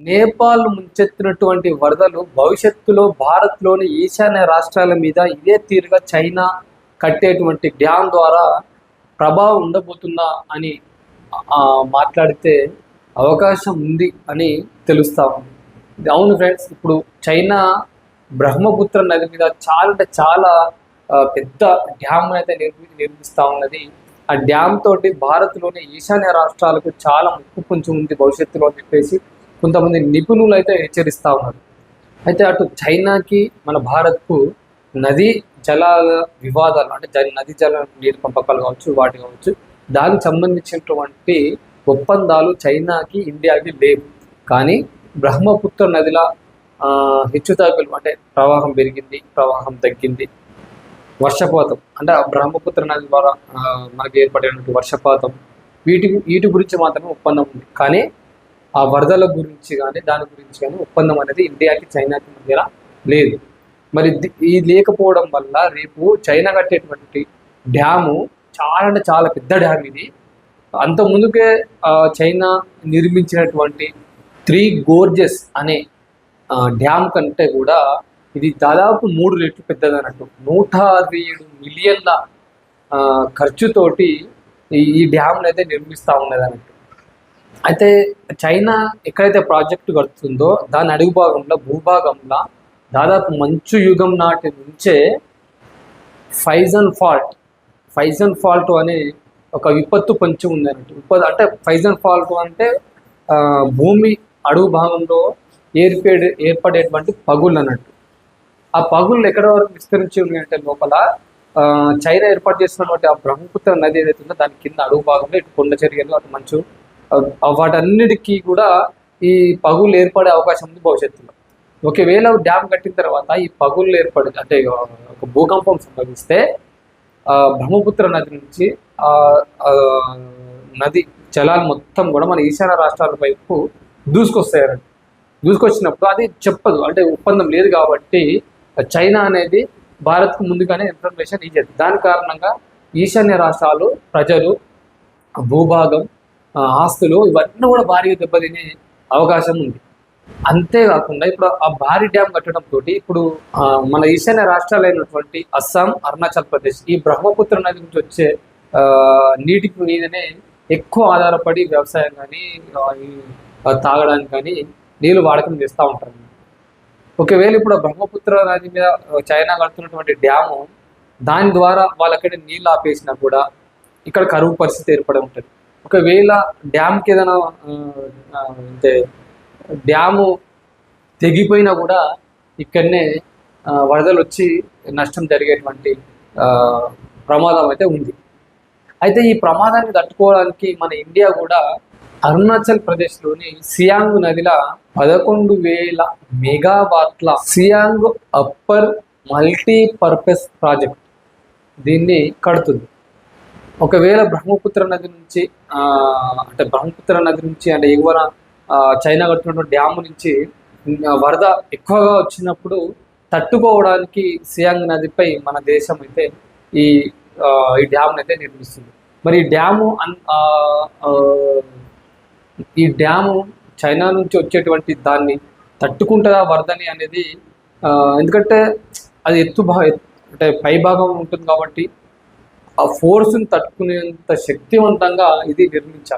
నేపాల్ ముంచెత్తినటువంటి వరదలు భవిష్యత్తులో భారత్లోని ఈశాన్య రాష్ట్రాల మీద ఇదే తీరుగా చైనా కట్టేటువంటి డ్యామ్ ద్వారా ప్రభావం ఉండబోతుందా అని మాట్లాడితే అవకాశం ఉంది అని తెలుస్తా ఉంది. అవును ఫ్రెండ్స్, ఇప్పుడు చైనా బ్రహ్మపుత్ర నది మీద చాలా పెద్ద డ్యామ్ అయితే నిర్మిస్తూ ఉన్నది. ఆ డ్యామ్ తోటి భారత్లోని ఈశాన్య రాష్ట్రాలకు చాలా ముప్పు కొంచెం ఉంది భవిష్యత్తులో అని చెప్పేసి కొంతమంది నిపుణులు అయితే హెచ్చరిస్తూ ఉన్నారు. అయితే అటు చైనాకి మన భారత్కు నదీ జలాల వివాదాలు అంటే నదీ జల నీరు పంపకాలు కావచ్చు, వాటి కావచ్చు, దానికి సంబంధించినటువంటి ఒప్పందాలు చైనాకి ఇండియాకి లేవు. కానీ బ్రహ్మపుత్ర నదిల హెచ్చుతగ్గులు అంటే ప్రవాహం పెరిగింది, ప్రవాహం తగ్గింది, వర్షపాతం అంటే బ్రహ్మపుత్ర నది ద్వారా మనకి ఏర్పడినటువంటి వర్షపాతం వీటి గురించి మాత్రమే ఒప్పందం ఉంది. కానీ ఆ వరదల గురించి కానీ దాని గురించి కానీ ఒప్పందం అనేది ఇండియాకి చైనాకి మధ్య లేదు. మరి ఇది లేకపోవడం వల్ల రేపు చైనా కట్టేటువంటి డ్యాము చాలా పెద్ద డ్యామ్ ఇది. అంత ముందుకే చైనా నిర్మించినటువంటి 3 గోర్జెస్ అనే డ్యామ్ కంటే కూడా ఇది దాదాపు 3 రెట్లు పెద్దదన్నట్టు. 167 మిలియన్ల ఖర్చుతోటి ఈ డ్యామ్ని అయితే నిర్మిస్తూ ఉన్నది అన్నట్టు. అయితే చైనా ఎక్కడైతే ప్రాజెక్టు కడుతుందో దాని అడుగు భాగంలో భూభాగంలో దాదాపు మంచు యుగం నాటి నుంచే ఫైజన్ ఫాల్ట్ అనే ఒక విపత్తు పొంచి ఉంది అన్నట్టు. అంటే ఫైజన్ ఫాల్ట్ అంటే భూమి అడుగు భాగంలో ఏర్పడేటువంటి పగుళ్ళు అన్నట్టు. ఆ పగుళ్ళు ఎక్కడ వరకు విస్తరించి ఉన్నాయంటే లోపల చైనా ఏర్పాటు చేసినటువంటి ఆ బ్రహ్మపుత్ర నది ఏదైతే ఉందో దాని కింద అడుగు భాగంలో ఇటు కొండ చర్యలు అటు మంచు వాటన్నిటికీ కూడా ఈ పగుళ్ళు ఏర్పడే అవకాశం ఉంది భవిష్యత్తులో. ఒకవేళ డ్యామ్ కట్టిన తర్వాత ఈ పగుళ్ళు ఏర్పడి అంటే ఒక భూకంపం సంభవిస్తే బ్రహ్మపుత్ర నది నుంచి నది జలాలు మొత్తం కూడా మన ఈశాన్య రాష్ట్రాల వైపు దూసుకొస్తాయన్నట్టు. దూసుకొచ్చినప్పుడు అది చెప్పదు, అంటే ఒప్పందం లేదు కాబట్టి చైనా అనేది భారత్కు ముందుగానే ఇన్ఫర్మేషన్ ఇచ్చేది. దాని కారణంగా ఈశాన్య రాష్ట్రాలు ప్రజలు, భూభాగం, ఆస్తులు ఇవన్నీ కూడా భారీగా దెబ్బతినే అవకాశం ఉంది. అంతేకాకుండా ఇప్పుడు ఆ భారీ డ్యామ్ కట్టడంతో ఇప్పుడు మన ఈశాన్య రాష్ట్రాలైనటువంటి అస్సాం, అరుణాచల్ ప్రదేశ్ ఈ బ్రహ్మపుత్ర నది నుంచి వచ్చే నీటి మీదనే ఎక్కువ ఆధారపడి వ్యవసాయం కానీ తాగడానికి కానీ నీళ్ళు వాడకం చేస్తూ ఉంటారు. ఒకవేళ ఇప్పుడు బ్రహ్మపుత్ర నది మీద చైనా కడుతున్నటువంటి డ్యాము దాని ద్వారా వాళ్ళకి నీళ్ళు ఆపేసినా కూడా ఇక్కడ కరువు పరిస్థితి ఏర్పడి ఉంటుంది. ఒకవేళ డ్యామ్కి ఏదైనా అంటే డ్యాము తెగిపోయినా కూడా ఇక్కడనే వరదలు వచ్చి నష్టం జరిగేటువంటి ప్రమాదం అయితే ఉంది. అయితే ఈ ప్రమాదాన్ని తట్టుకోవడానికి మన ఇండియా కూడా అరుణాచల్ ప్రదేశ్లోని సియాంగ్ నదిలో 11,000 మెగావాట్ల సియాంగ్ అప్పర్ మల్టీపర్పస్ ప్రాజెక్ట్ దీన్ని కడుతుంది. ఒకవేళ బ్రహ్మపుత్ర నది నుంచి అంటే ఎగువన చైనా కడుతున్నటువంటి డ్యాము నుంచి వరద ఎక్కువగా వచ్చినప్పుడు తట్టుకోవడానికి సియాంగ్ నదిపై మన దేశం అయితే ఈ డ్యామ్ని అయితే నిర్మిస్తుంది. మరి ఈ డ్యాము చైనా నుంచి వచ్చేటువంటి దాన్ని తట్టుకుంటుందా వరదని అనేది, ఎందుకంటే అది అంటే పై భాగం ఉంటుంది కాబట్టి ఆ ఫోర్స్ని తట్టుకునేంత శక్తివంతంగా ఇది నిర్మించాలి.